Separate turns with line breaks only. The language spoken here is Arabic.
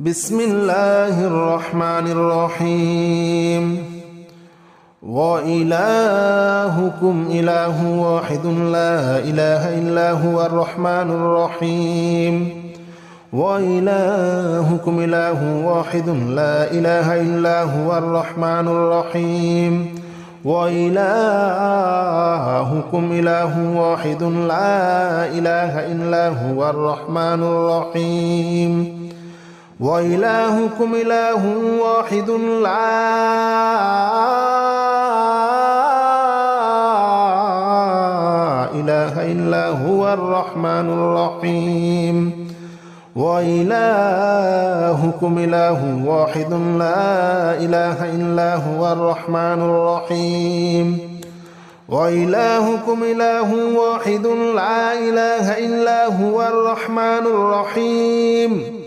بسم الله الرحمن الرحيم وإلهكم إله واحد لا إله إلا هو الرحمن الرحيم وإلهكم إله واحد لا إله إلا هو الرحمن الرحيم وإلهكم إله واحد لا إله إلا هو الرحمن الرحيم وإلهكم إله واحد لا إله إلا هو الرحمن الرحيم وإلهكم إله واحد لا إله إلا هو الرحمن الرحيم وإلهكم إله واحد لا إله إلا هو الرحمن الرحيم